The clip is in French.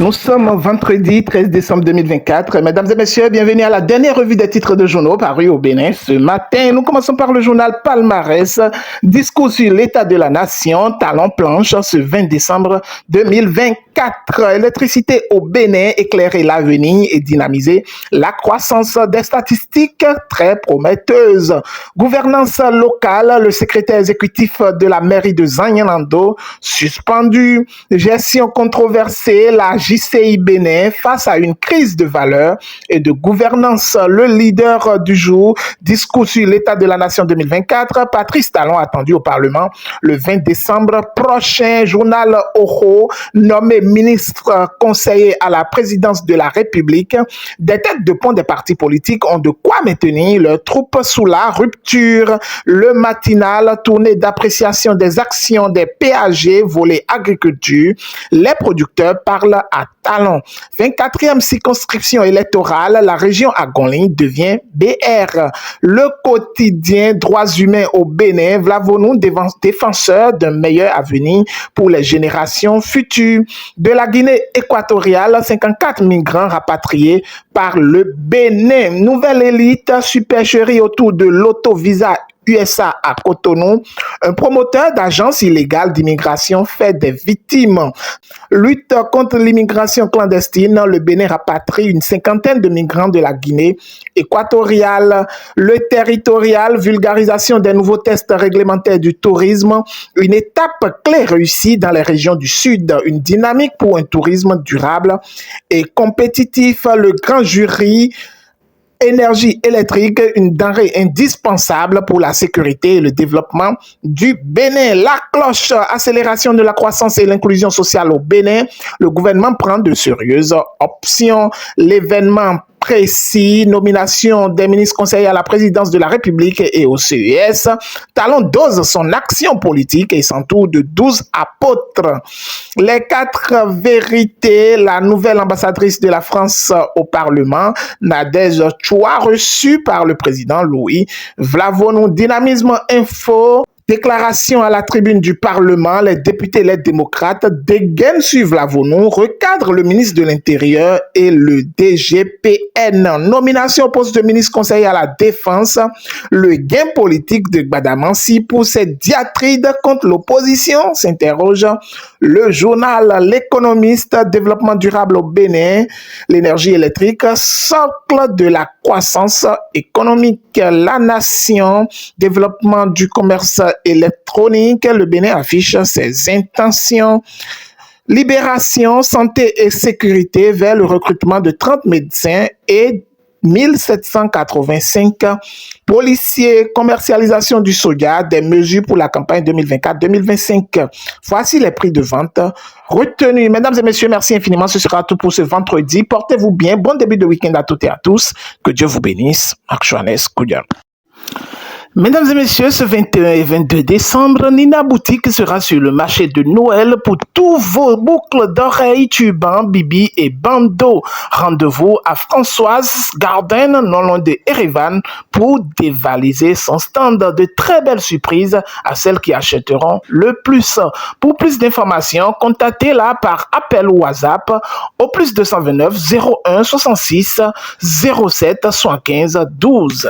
Nous sommes vendredi 13 décembre 2024. Mesdames et messieurs, bienvenue à la dernière revue des titres de journaux parus au Bénin ce matin. Nous commençons par le journal Palmarès, discours sur l'état de la nation, talon planche ce 20 décembre 2024. Électricité au Bénin, éclairer l'avenir et dynamiser la croissance des statistiques très prometteuses. Gouvernance locale, le secrétaire exécutif de la mairie de Zanyalando suspendu. Gestion controversée, la JCI Bénin face à une crise de valeurs et de gouvernance. Le leader du jour, discours sur l'état de la nation 2024, Patrice Talon attendu au Parlement le 20 décembre prochain. Journal Oro, nommé ministre conseiller à la présidence de la République. Des têtes de pont des partis politiques ont de quoi maintenir leurs troupes sous la rupture. Le matinal, tournée d'appréciation des actions des PAG, volet agriculture. Les producteurs parlent à Talon. 24e circonscription électorale, la région Agonling devient BR. Le quotidien droits humains au Bénin, Vlavonou, défenseur d'un meilleur avenir pour les générations futures. De la Guinée équatoriale, 54 migrants rapatriés par le Bénin. Nouvelle élite, supercherie autour de l'autovisa USA à Cotonou, un promoteur d'agence illégale d'immigration fait des victimes. Lutte contre l'immigration clandestine, le Bénin rapatrie une cinquantaine de migrants de la Guinée équatoriale. Le territorial, vulgarisation des nouveaux tests réglementaires du tourisme, une étape clé réussie dans les régions du Sud, une dynamique pour un tourisme durable et compétitif. Le grand jury, énergie électrique, une denrée indispensable pour la sécurité et le développement du Bénin. La cloche, accélération de la croissance et l'inclusion sociale au Bénin. Le gouvernement prend de sérieuses options. L'événement précis, nomination des ministres conseillers à la présidence de la République et au CES. Talon dose son action politique et s'entoure de 12 apôtres. Les 4 vérités, la nouvelle ambassadrice de la France au Parlement, Nadège Choua, reçue par le président Louis Vlavonou. Dynamisme info. Déclaration à la tribune du Parlement, les députés, les démocrates dégainent sur Vlavonou, recadrent le ministre de l'Intérieur et le DGPN. Nomination au poste de ministre conseiller à la Défense, le gain politique de Gbadamansi pour ses diatribes contre l'opposition, s'interroge le journal. L'économiste, développement durable au Bénin, l'énergie électrique, socle de la croissance économique. La nation, développement du commerce électronique, le Bénin affiche ses intentions. Libération, santé et sécurité vers le recrutement de 30 médecins et 1785 policiers. Commercialisation du soja, des mesures pour la campagne 2024-2025. Voici les prix de vente retenus. Mesdames et messieurs, merci infiniment. Ce sera tout pour ce vendredi. Portez-vous bien. Bon début de week-end à toutes et à tous. Que Dieu vous bénisse. Marc Johannes Koudian. Mesdames et messieurs, ce 21 et 22 décembre, Nina Boutique sera sur le marché de Noël pour tous vos boucles d'oreilles, turbans, bibi et bandeaux. Rendez-vous à Françoise Garden, non loin de Erevan, pour dévaliser son stand. De très belles surprises à celles qui achèteront le plus. Pour plus d'informations, contactez-la par appel ou WhatsApp au +229 01 66 07 75 12.